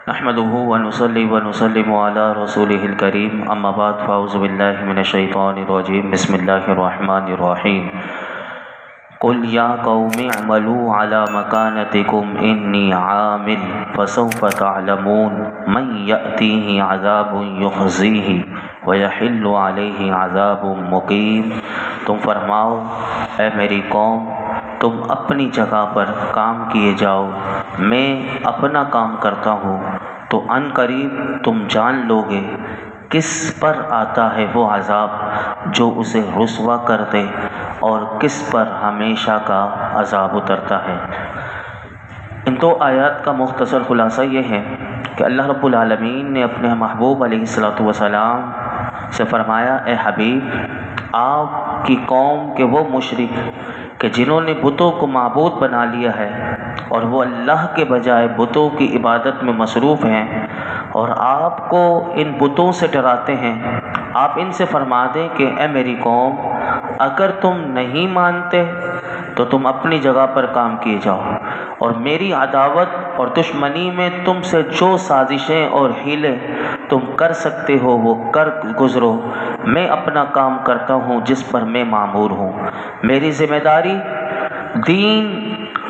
نحمده ونصلي ونسلم على رسوله الكريم اما بعد فاعوذ بالله من الشيطان الرجيم بسم الله الرحمن الرحيم قل يا قوم اعملوا على مكانتكم إني عامل فسوف تعلمون من يأتيه عذاب يخزيه ويحل عليه عذاب مقيم۔ تم فرماؤ اے میری قوم، تم اپنی جگہ پر کام کیے جاؤ، میں اپنا کام کرتا ہوں، تو عن قریب تم جان لو گے کس پر آتا ہے وہ عذاب جو اسے رسوا کر دے اور کس پر ہمیشہ کا عذاب اترتا ہے۔ ان دو آیات کا مختصر خلاصہ یہ ہے کہ اللہ رب العالمین نے اپنے محبوب علیہ الصلوۃ والسلام سے فرمایا، اے حبیب، آپ کی قوم کے وہ مشرک کہ جنہوں نے بتوں کو معبود بنا لیا ہے اور وہ اللہ کے بجائے بتوں کی عبادت میں مصروف ہیں اور آپ کو ان بتوں سے ڈراتے ہیں، آپ ان سے فرما دیں کہ اے میری قوم، اگر تم نہیں مانتے تو تم اپنی جگہ پر کام کیے جاؤ اور میری عداوت اور دشمنی میں تم سے جو سازشیں اور حیلے تم کر سکتے ہو وہ کر گزرو، میں اپنا کام کرتا ہوں جس پر میں مامور ہوں۔ میری ذمہ داری دین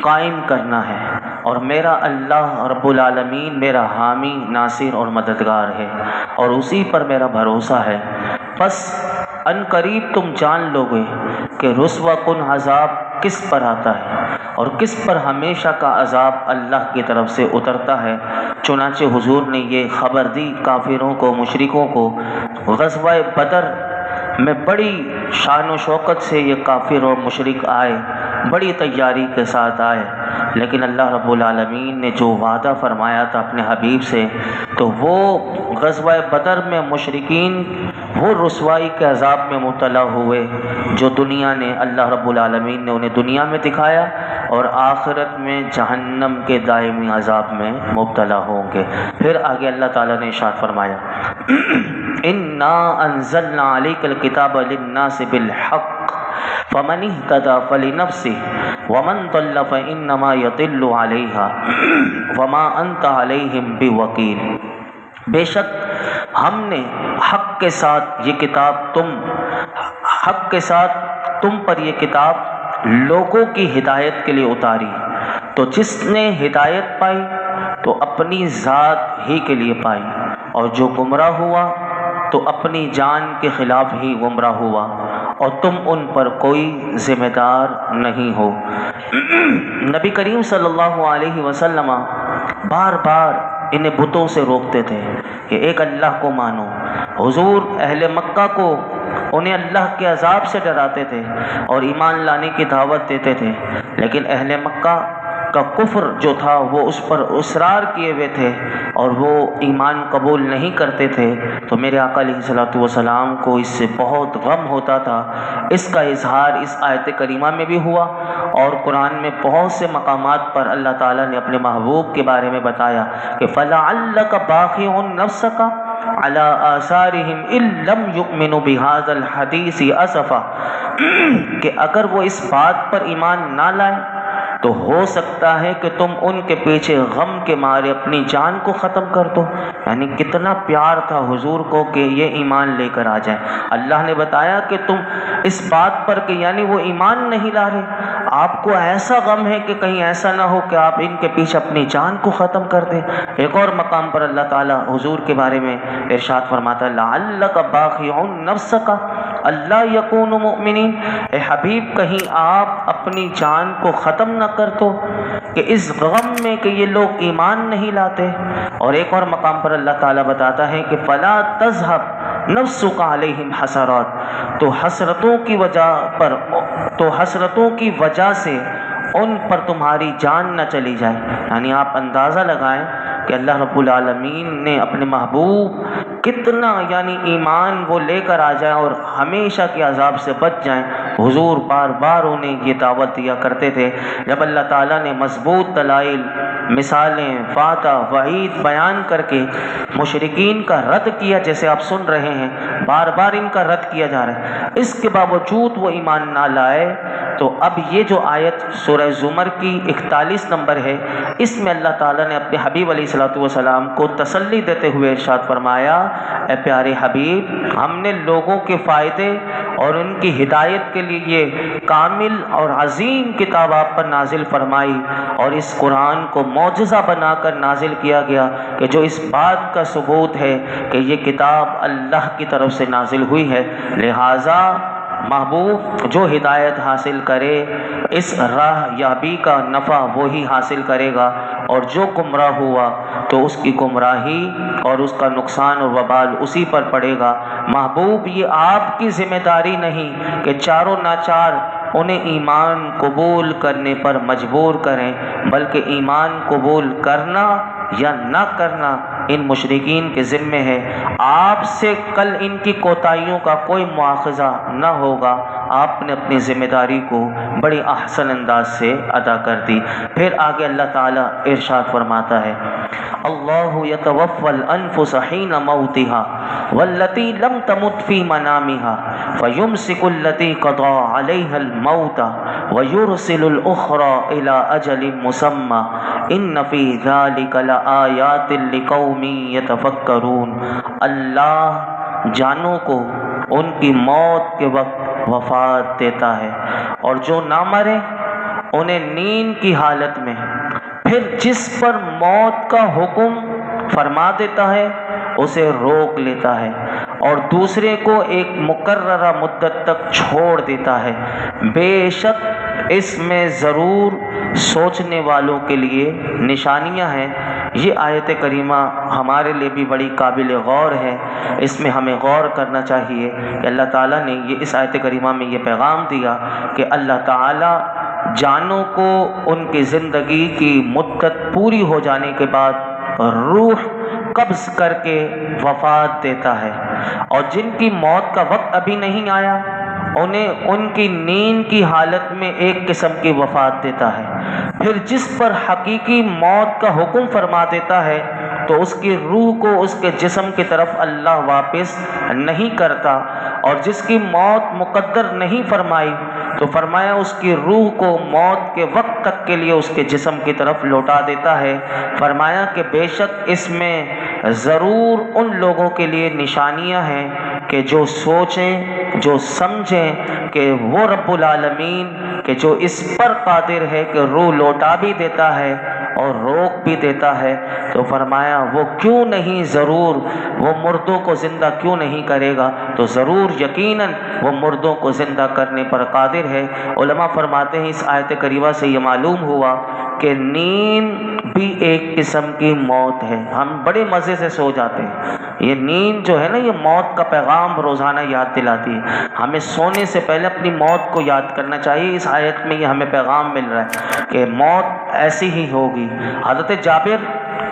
قائم کرنا ہے اور میرا اللہ رب العالمین میرا حامی، ناصر اور مددگار ہے اور اسی پر میرا بھروسہ ہے۔ بس ان قریب تم جان لو گے کہ رسوا کن عذاب کس پر آتا ہے اور کس پر ہمیشہ کا عذاب اللہ کی طرف سے اترتا ہے۔ چنانچہ حضور نے یہ خبر دی کافروں کو، مشرکوں کو۔ غزوہ بدر میں بڑی شان و شوکت سے یہ کافر اور مشرک آئے، بڑی تیاری کے ساتھ آئے، لیکن اللہ رب العالمین نے جو وعدہ فرمایا تھا اپنے حبیب سے، تو وہ غزوہ بدر میں مشرکین وہ رسوائی کے عذاب میں مبتلا ہوئے جو دنیا نے، اللہ رب العالمین نے انہیں دنیا میں دکھایا، اور آخرت میں جہنم کے دائمی عذاب میں مبتلا ہوں گے۔ پھر آگے اللہ تعالیٰ نے ارشاد فرمایا، اِنَّا أَنزَلْنَا عَلَيْكَ الْكِتَابَ لِلنَّاسِ بِالْحَقِّ فَمَنِ اهْتَدَىٰ فَلِنَفْسِهِ وَمَنْ ضَلَّ فَإِنَّمَا يَضِلُّ عَلَيْهَا وَمَا أَنْتَ عَلَيْهِمْ بِوَكِيلٍ۔ بے شک ہم نے حق کے ساتھ تم پر یہ کتاب لوگوں کی ہدایت کے لیے اتاری، تو جس نے ہدایت پائی تو اپنی ذات ہی کے لیے پائی، اور جو گمراہ ہوا تو اپنی جان کے خلاف ہی گمراہ ہوا، اور تم ان پر کوئی ذمہ دار نہیں ہو۔ نبی کریم صلی اللہ علیہ وسلم بار بار انہیں بتوں سے روکتے تھے کہ ایک اللہ کو مانو۔ حضور اہل مکہ کو انہیں اللہ کے عذاب سے ڈراتے تھے اور ایمان لانے کی دعوت دیتے تھے، لیکن اہل مکہ کا کفر جو تھا وہ اس پر اصرار کیے ہوئے تھے اور وہ ایمان قبول نہیں کرتے تھے۔ تو میرے آقا علیہ الصلوۃ والسلام کو اس سے بہت غم ہوتا تھا۔ اس کا اظہار اس آیت کریمہ میں بھی ہوا، اور قرآن میں بہت سے مقامات پر اللہ تعالیٰ نے اپنے محبوب کے بارے میں بتایا کہ فَلَعَلَّكَ بَاخِعٌ نَفْسَكَ عَلَىٰ آثَارِهِمْ إِن لَّمْ يُؤْمِنُوا بِهَٰذَا الْحَدِيثِ أَسَفًا، کہ اگر وہ اس بات پر ایمان نہ لائیں تو ہو سکتا ہے کہ تم ان کے پیچھے غم کے مارے اپنی جان کو ختم کر دو۔ یعنی کتنا پیار تھا حضور کو کہ یہ ایمان لے کر آ جائیں۔ اللہ نے بتایا کہ تم اس بات پر کہ یعنی وہ ایمان نہیں لا رہے، آپ کو ایسا غم ہے کہ کہیں ایسا نہ ہو کہ آپ ان کے پیچھے اپنی جان کو ختم کر دیں۔ ایک اور مقام پر اللہ تعالیٰ حضور کے بارے میں ارشاد فرماتا ہے، لَعَلَّكَ بَاخِعٌ نَفْسَكَ أَلَّا يَكُونُوا مُؤْمِنِينَ، اے حبیب کہیں آپ اپنی جان کو ختم نہ کر دو کہ اس غم میں کہ یہ لوگ ایمان نہیں لاتے۔ اور ایک اور مقام پر اللہ تعالیٰ بتاتا ہے کہ فَلَا تَذْهَبْ نَفْسُكَ عَلَيْهِمْ حَسَرَاتٍ، تو حسرتوں کی وجہ سے ان پر تمہاری جان نہ چلی جائے۔ یعنی آپ اندازہ لگائیں کہ اللہ رب العالمین نے اپنے محبوب کتنا یعنی ایمان وہ لے کر آ جائیں اور ہمیشہ کے عذاب سے بچ جائیں۔ حضور بار بار انہیں یہ دعوت دیا کرتے تھے۔ جب اللہ تعالیٰ نے مضبوط دلائل مثالیں، وعدہ، وعید بیان کر کے مشرکین کا رد کیا، جیسے آپ سن رہے ہیں بار بار ان کا رد کیا جا رہا ہے، اس کے باوجود وہ ایمان نہ لائے، تو اب یہ جو آیت سورہ زمر کی 41 نمبر ہے، اس میں اللہ تعالیٰ نے اپنے حبیب علیہ الصلوۃ والسلام کو تسلی دیتے ہوئے ارشاد فرمایا، اے پیارے حبیب، ہم نے لوگوں کے فائدے اور ان کی ہدایت کے لیے یہ کامل اور عظیم کتاب آپ پر نازل فرمائی، اور اس قرآن کو معجزہ بنا کر نازل کیا گیا کہ جو اس بات کا ثبوت ہے کہ یہ کتاب اللہ کی طرف سے نازل ہوئی ہے۔ لہٰذا محبوب جو ہدایت حاصل کرے اس راہ یابی کا نفع وہی حاصل کرے گا، اور جو گمراہ ہوا تو اس کی گمراہی اور اس کا نقصان اور وبال اسی پر پڑے گا۔ محبوب یہ آپ کی ذمہ داری نہیں کہ چاروں ناچار انہیں ایمان قبول کرنے پر مجبور کریں، بلکہ ایمان قبول کرنا یا نہ کرنا ان مشرکین کے ذمے ہے۔ آپ سے کل ان کی کوتاہیوں کا کوئی مواخذہ نہ ہوگا، آپ نے اپنی ذمہ داری کو بڑی احسن انداز سے ادا کر دی۔ پھر آگے اللہ تعالیٰ ارشاد فرماتا ہے، اللہ یتوفی الانفس حین موتها والتی لم تمت فی منامها فیمسک التی قضی علیها الموت ویرسل الاخری الی اجل مسمی ان فی ذلک لآیات لقوم یتفکرون۔ اللہ جانوں کو ان کی موت کے وقت وفات دیتا ہے، اور جو نہ مرے انہیں نیند کی حالت میں پھر جس پر موت کا حکم فرما دیتا ہے اسے روک لیتا ہے، اور دوسرے کو ایک مقررہ مدت تک چھوڑ دیتا ہے۔ بے شک اس میں ضرور سوچنے والوں کے لیے نشانیاں ہیں۔ یہ آیت کریمہ ہمارے لیے بھی بڑی قابل غور ہے، اس میں ہمیں غور کرنا چاہیے کہ اللہ تعالیٰ نے یہ اس آیت کریمہ میں یہ پیغام دیا کہ اللہ تعالیٰ جانوں کو ان کی زندگی کی مدت پوری ہو جانے کے بعد روح قبض کر کے وفات دیتا ہے، اور جن کی موت کا وقت ابھی نہیں آیا انہیں ان کی نیند کی حالت میں ایک قسم کی وفات دیتا ہے۔ پھر جس پر حقیقی موت کا حکم فرما دیتا ہے تو اس کی روح کو اس کے جسم کی طرف اللہ واپس نہیں کرتا، اور جس کی موت مقدر نہیں فرمائی تو فرمایا اس کی روح کو موت کے وقت تک کے لیے اس کے جسم کی طرف لوٹا دیتا ہے۔ فرمایا کہ بے شک اس میں ضرور ان لوگوں کے لیے نشانیاں ہیں کہ جو سوچیں، جو سمجھیں کہ وہ رب العالمین کہ جو اس پر قادر ہے کہ روح لوٹا بھی دیتا ہے اور روک بھی دیتا ہے، تو فرمایا وہ کیوں نہیں، ضرور وہ مردوں کو زندہ کیوں نہیں کرے گا، تو ضرور یقیناً وہ مردوں کو زندہ کرنے پر قادر ہے۔ علماء فرماتے ہیں اس آیت کریمہ سے یہ معلوم ہوا کہ نیند بھی ایک قسم کی موت ہے۔ ہم بڑے مزے سے سو جاتے ہیں، یہ نیند جو ہے نا یہ موت کا پیغام روزانہ یاد دلاتی ہے۔ ہمیں سونے سے پہلے اپنی موت کو یاد کرنا چاہیے۔ اس آیت میں یہ ہمیں پیغام مل رہا ہے کہ موت ایسی ہی ہوگی۔ حضرت جابر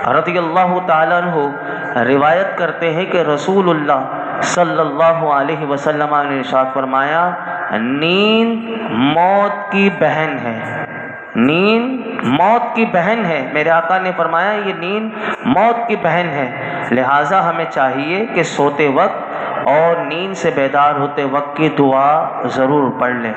رضی اللہ تعالیٰ عنہ روایت کرتے ہیں کہ رسول اللہ صلی اللہ علیہ وسلم نے ارشاد فرمایا، نیند موت کی بہن ہے، نیند موت کی بہن ہے۔ میرے آقا نے فرمایا یہ نیند موت کی بہن ہے، لہٰذا ہمیں چاہیے کہ سوتے وقت اور نیند سے بیدار ہوتے وقت کی دعا ضرور پڑھ لیں۔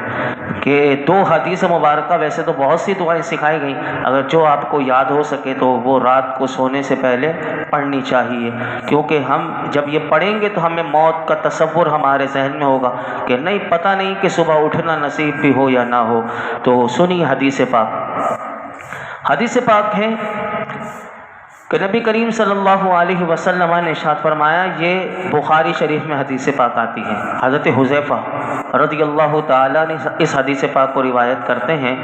کہ دو حدیث مبارکہ، ویسے تو بہت سی دعائیں سکھائی گئیں، اگر جو آپ کو یاد ہو سکے تو وہ رات کو سونے سے پہلے پڑھنی چاہیے، کیونکہ ہم جب یہ پڑھیں گے تو ہمیں موت کا تصور ہمارے ذہن میں ہوگا کہ نہیں، پتہ نہیں کہ صبح اٹھنا نصیب بھی ہو یا نہ ہو۔ تو سنی حدیث پاک، حدیث پاک ہے کہ نبی کریم صلی اللہ علیہ وسلم نے ارشاد فرمایا، یہ بخاری شریف میں حدیث پاک آتی ہے۔ حضرت حذیفہ رضی اللہ تعالیٰ نے اس حدیث پاک کو روایت کرتے ہیں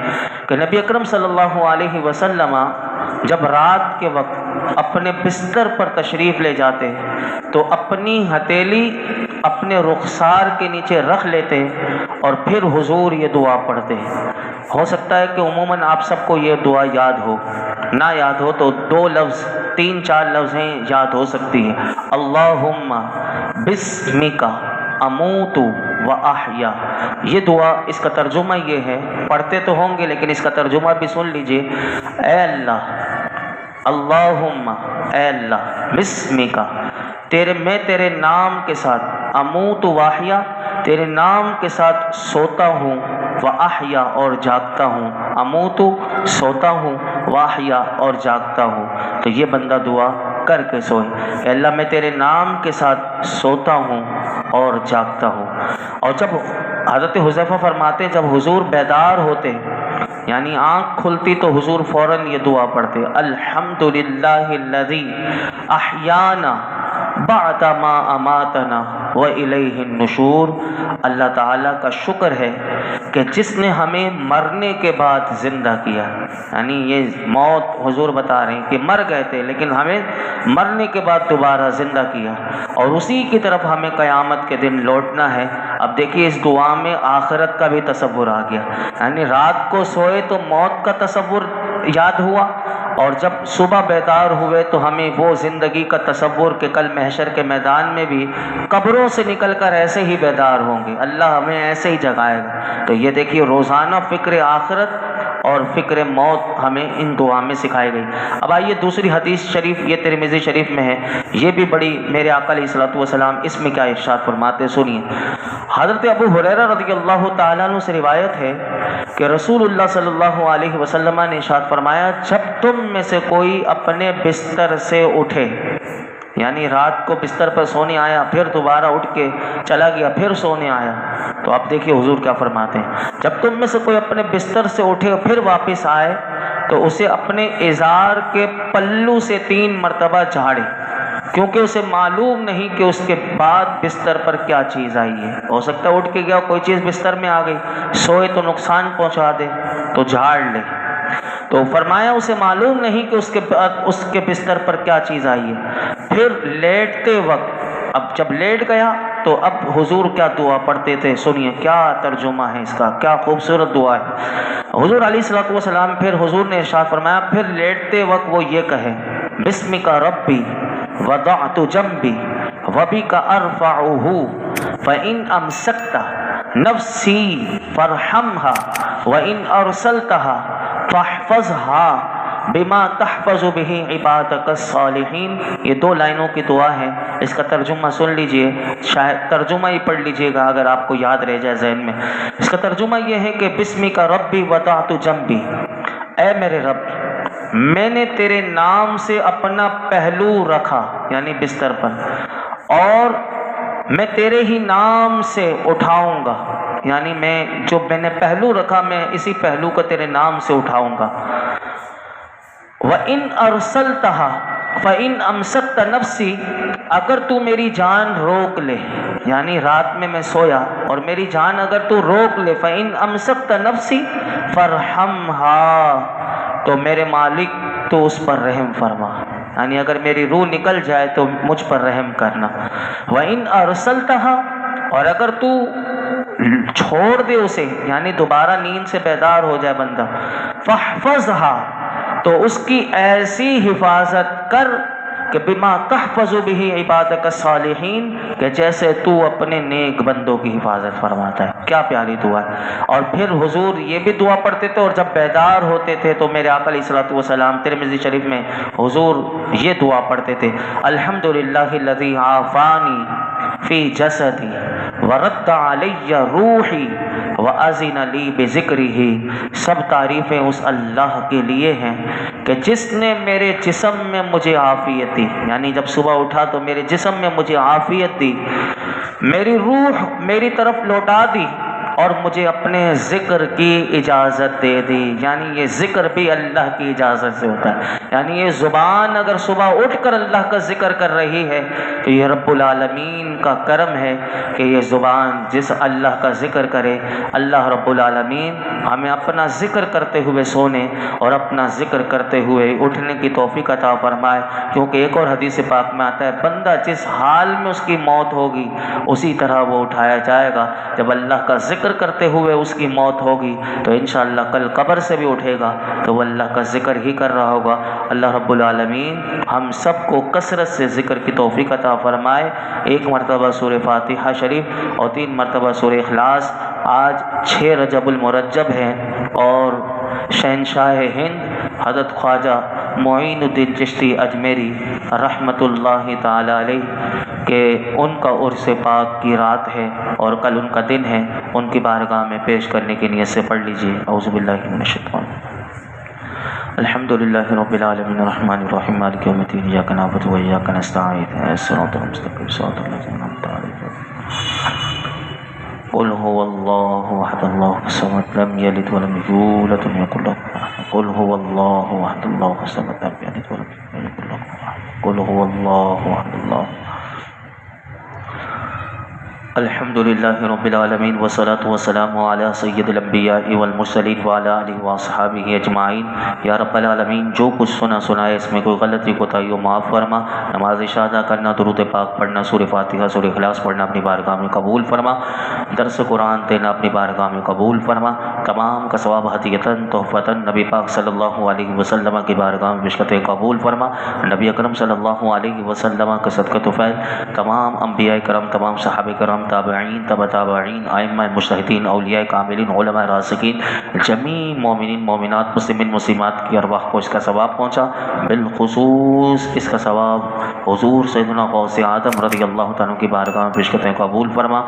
کہ نبی اکرم صلی اللہ علیہ وسلم جب رات کے وقت اپنے بستر پر تشریف لے جاتے تو اپنی ہتھیلی اپنے رخسار کے نیچے رکھ لیتے اور پھر حضور یہ دعا پڑھتے۔ ہو سکتا ہے کہ عموماً آپ سب کو یہ دعا یاد ہو، نہ یاد ہو تو 2 لفظ 3-4 لفظیں یاد ہو سکتی ہیں۔ اللہم بسمک اموت و احیا، یہ دعا اس کا ترجمہ یہ ہے، پڑھتے تو ہوں گے لیکن اس کا ترجمہ بھی سن لیجئے۔ اے اللہ اللہم اے اللہ، بسمکا میں تیرے نام کے ساتھ، اموت واحیا تیرے نام کے ساتھ سوتا ہوں، واحیا اور جاگتا ہوں، اموت سوتا ہوں، واحیا اور جاگتا ہوں۔ تو یہ بندہ دعا کر کے سوئے کہ اللہ میں تیرے نام کے ساتھ سوتا ہوں اور جاگتا ہوں۔ اور جب حضرت حذیفہ فرماتے جب حضور بیدار ہوتے یعنی آنکھ کھلتی تو حضور فوراً یہ دعا پڑھتے، الحمدللہ الذی احیانا بعد ما اماتنا وإلیہ النشور۔ اللہ تعالیٰ کا شکر ہے کہ جس نے ہمیں مرنے کے بعد زندہ کیا، یعنی یہ موت حضور بتا رہے ہیں کہ مر گئے تھے لیکن ہمیں مرنے کے بعد دوبارہ زندہ کیا، اور اسی کی طرف ہمیں قیامت کے دن لوٹنا ہے۔ اب دیکھیے اس دعا میں آخرت کا بھی تصور آ گیا، یعنی رات کو سوئے تو موت کا تصور یاد ہوا، اور جب صبح بیدار ہوئے تو ہمیں وہ زندگی کا تصور کہ کل محشر کے میدان میں بھی قبروں سے نکل کر ایسے ہی بیدار ہوں گے، اللہ ہمیں ایسے ہی جگائے گا۔ تو یہ دیکھیے روزانہ فکر آخرت اور فکر موت ہمیں ان دعا میں سکھائی گئی۔ اب آئیے دوسری حدیث شریف، یہ ترمذی شریف میں ہے، یہ بھی بڑی میرے آقا علیہ الصلوۃ والسلام اس میں کیا ارشاد فرماتے سنیے۔ حضرت ابو ہریرہ رضی اللہ تعالیٰ عنہ سے روایت ہے کہ رسول اللہ صلی اللہ علیہ وسلم نے ارشاد فرمایا، جب تم میں سے کوئی اپنے بستر سے اٹھے، یعنی رات کو بستر پر سونے آیا پھر دوبارہ اٹھ کے چلا گیا پھر سونے آیا، تو اب دیکھیے حضور کیا فرماتے ہیں، جب تم میں سے کوئی اپنے بستر سے اٹھے پھر واپس آئے تو اسے اپنے ازار کے پلو سے 3 مرتبہ جھاڑے، کیونکہ اسے معلوم نہیں کہ اس کے بعد بستر پر کیا چیز آئی ہے، ہو سکتا ہے اٹھ کے گیا کوئی چیز بستر میں آ گئی، سوئے تو نقصان پہنچا دے تو جھاڑ لے۔ تو فرمایا اسے معلوم نہیں کہ اس کے بستر پر کیا چیز آئی ہے۔ پھر لیٹتے وقت، اب جب لیٹ گیا تو اب حضور کیا دعا پڑھتے تھے سنیے، کیا ترجمہ ہے اس کا، کیا خوبصورت دعا ہے۔ حضور علیہ الصلوۃ والسلام پھر حضور نے ارشاد فرمایا، پھر لیٹتے وقت وہ یہ کہے، بسمک ربی وضعت جنبی وبک ارفعہ فإن امسکت نفسی فارحمها وإن ارسلتها فاحفظها بما تحفظ به عبادك الصالحین۔ یہ 2 لائنوں کی دعا ہے، اس کا ترجمہ سن لیجئے، شاید ترجمہ ہی پڑھ لیجئے گا اگر آپ کو یاد رہ جائے ذہن میں۔ اس کا ترجمہ یہ ہے کہ بسمک ربی وضعت جنبی، اے میرے رب میں نے تیرے نام سے اپنا پہلو رکھا یعنی بستر پر، اور میں تیرے ہی نام سے اٹھاؤں گا، یعنی میں نے پہلو رکھا میں اسی پہلو کو تیرے نام سے اٹھاؤں گا۔ وَإِنْ أَرْسَلْتَهَا فَإِنْ أَمْسَكْتَ نَفْسِي، اگر تو میری جان روک لے، یعنی رات میں سویا اور میری جان اگر تو روک لے، فَإِنْ أَمْسَكْتَ نَفْسِي فَارْحَمْهَا، تو میرے مالک تو اس پر رحم فرما، یعنی اگر میری روح نکل جائے تو مجھ پر رحم کرنا۔ وَإِنْ أَرْسَلْتَهَا، اور اگر تو چھوڑ دے اسے، یعنی دوبارہ نیند سے بیدار ہو جائے بندہ، فَاحْفَظْهَا، تو اس کی ایسی حفاظت کر کہ بما تحفظ به عبادك الصالحین، کہ جیسے تو اپنے نیک بندوں کی حفاظت فرماتا ہے۔ کیا پیاری دعا ہے۔ اور پھر حضور یہ بھی دعا پڑھتے تھے، اور جب بیدار ہوتے تھے تو میرے آقا علیہ الصلوۃ والسلام ترمذی شریف میں حضور یہ دعا پڑھتے تھے، الحمدللہ الذی عافانی فی جسدی ورد علی روحی وَأَذِنَ لِي بِذِكْرِهِ، سب تعریفیں اس اللہ کے لیے ہیں کہ جس نے میرے جسم میں مجھے عافیت دی، یعنی جب صبح اٹھا تو میرے جسم میں مجھے عافیت دی، میری روح میری طرف لوٹا دی، اور مجھے اپنے ذکر کی اجازت دے دی، یعنی یہ ذکر بھی اللہ کی اجازت سے ہوتا ہے، یعنی یہ زبان اگر صبح اٹھ کر اللہ کا ذکر کر رہی ہے تو یہ رب العالمین کا کرم ہے کہ یہ زبان جس اللہ کا ذکر کرے، اللہ رب العالمین ہمیں اپنا ذکر کرتے ہوئے سونے اور اپنا ذکر کرتے ہوئے اٹھنے کی توفیق عطا فرمائے، کیونکہ ایک اور حدیث پاک میں آتا ہے، بندہ جس حال میں اس کی موت ہوگی اسی طرح وہ اٹھایا جائے گا، جب اللہ کا ذکر کرتے ہوئے اس کی موت ہوگی تو انشاءاللہ کل قبر سے بھی اٹھے گا تو وہ اللہ کا ذکر ہی کر رہا ہوگا۔ اللہ رب العالمین ہم سب کو کثرت سے ذکر کی توفیق عطا فرمائے۔ 1 مرتبہ سورہ فاتحہ شریف اور 3 مرتبہ سورہ اخلاص۔ آج 6 رجب المرجب ہے اور شہنشاہ ہند حضرت خواجہ معین الدین چشتی اجمیری رحمۃ اللہ تعالی علیہ کہ ان کا عرس پاک کی رات ہے اور کل ان کا دن ہے، ان کی بارگاہ میں پیش کرنے کی نیت سے پڑھ لیجیے۔ اعوذ باللہ من الشیطان الحمد للہ رب العالمین الرحمن الرحیم مالک یوم الدین ایاک نعبد و ایاک نستعین اهدنا الصراط المستقیم صراط الذین انعمت علیہم قل هو اللہ احد اللہ الصمد لم یلد ولم یولد ولم یکن له کفوا احد قل هو اللہ احد اللہ الصمد لم یلد ولم یولد ولم یکن له کفوا احد قل هو اللہ احد اللہ۔ الحمد للہ رب العالمین والصلاة والسلام علی سید الانبیاء والمرسلین وعلی آلہ واصحابہ اجمعین۔ یا رب العالمین جو کچھ سنائے اس میں کوئی غلطی کوتاہی ہو معاف فرما، نماز عشاء ادا کرنا، درود پاک پڑھنا، سورہ فاتحہ، سورہ اخلاص پڑھنا اپنی بارگاہ میں قبول فرما، درس قرآن دینا اپنی بارگاہ میں قبول فرما، تمام کا ثواب ہدیتاً تحفتاً نبی پاک صلی اللہ علیہ وسلم کی بارگاہ میں بشکت قبول فرما، نبی اکرم صلی اللہ علیہ وسلم کا صدقہ طفیل تمام انبیاء کرام، تمام صحابہ کرام، تابعین، تبع تابعین، ائمہ مجتہدین، اولیاء کاملین، علماء راسخین، جمیع مومنین مومنات، مسلمین مسلمات کی ارواح کو اس کا ثواب پہنچا، بالخصوص اس کا ثواب حضور سیدنا غوث اعظم رضی اللہ تعالیٰ کی بارگاہ میں بشکتیں قبول فرما۔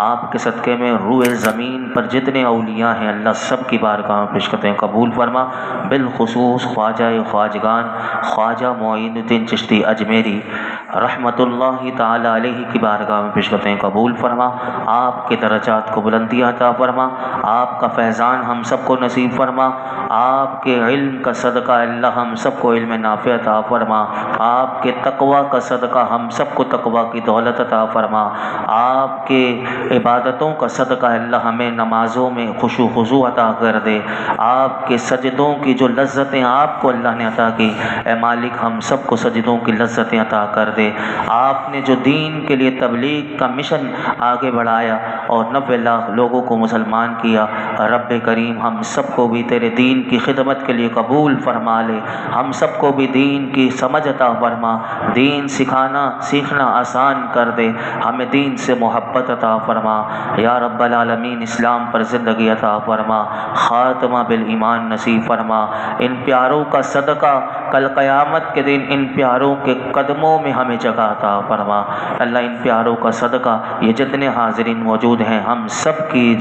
آپ کے صدقے میں روئے زمین پر جتنے اولیاء ہیں اللہ سب کی بارگاہ میں بشکتیں قبول فرما، بالخصوص خواجہ خواجگان خواجہ معین الدین چشتی اجمیری رحمۃ اللہ تعالی علیہ کی بارگاہ میں بشکتیں قبول فرما، آپ کے درجات کو بلندی عطا فرما، آپ کا فیضان ہم سب کو نصیب فرما، آپ کے علم کا صدقہ اللہ ہم سب کو علم نافع عطا فرما، آپ کے تقوی کا صدقہ ہم سب کو تقوی کی دولت عطا فرما، آپ کے عبادتوں کا صدقہ اللہ ہمیں نمازوں میں خشوع خضوع عطا کر دے، آپ کے سجدوں کی جو لذتیں آپ کو اللہ نے عطا کی، اے مالک ہم سب کو سجدوں کی لذتیں عطا کر دے۔ آپ نے جو دین کے لیے تبلیغ کا مشن آگے بڑھایا اور 90 لاکھ لوگوں کو مسلمان کیا، رب کریم ہم سب کو بھی تیرے دین کی خدمت کے لیے قبول فرما لے، ہم سب کو بھی دین کی سمجھ عطا فرما، دین سیکھنا آسان کر دے، ہمیں دین سے محبت عطا فرما، یا رب العالمین اسلام پر زندگی عطا فرما، خاتمہ بالایمان نصیب فرما، ان پیاروں کا صدقہ کل قیامت کے دن ان پیاروں کے قدموں میں ہمیں جگہ عطا فرما، اللہ ان پیاروں کا صدقہ یہ جتنے حاضرین موجود ہیں ہم سب کی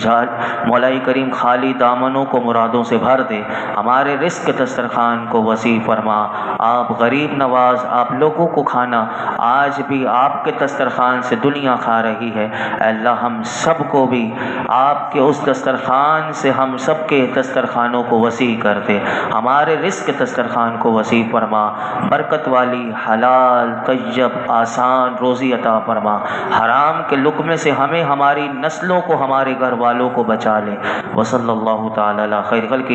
مولا کریم خالی دامنوں کو مرادوں سے بھر دے، ہمارے رزق دسترخوان کو وسیع فرما، آپ غریب نواز، آپ لوگوں کو کھانا آج بھی آپ کے دسترخوان سے دنیا کھا رہی ہے، اللہ ہم سب کو بھی آپ کے اس دسترخوان سے ہم سب کے دسترخوانوں کو وسیع کر دے، ہمارے رزق دسترخوان کو وسیع فرما، برکت والی حلال طیب آسان روزی عطا فرما، حرام کے لقمے سے ہمیں ہماری نسلوں کو ہمارے گھر والوں کو بچا لے، وصلی اللہ تعالی علی خیر خلقہ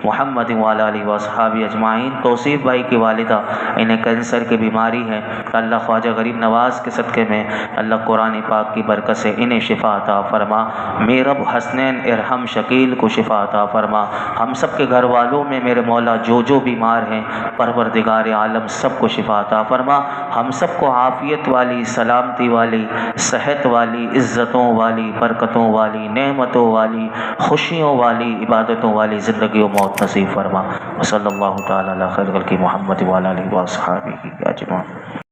محمد وعلی آلہ وصحبہ اجمعین۔ توصیف بھائی کی والدہ انہیں کینسر کی بیماری ہے، اللہ خواجہ غریب نواز کے صدقے میں اللہ قرآن پاک کی برکت سے انہیں شفا عطا فرما، میرے رب حسنین ارحم شکیل کو شفا عطا فرما، ہم سب کے گھر والوں میں میرے مولا جو بیمار ہیں پروردگار عالم سب کو شفا عطا فرما، ہم سب کو عافیت والی، سلامتی والی، صحت والی، عزتوں والی، برکتوں والی، نعمتوں والی، خوشیوں والی، عبادتوں والی زندگی و موت نصیب فرما، وصلی اللہ تعالی علی خیر خلقہ محمد وعلی آلہ وصحبہ اجمعین۔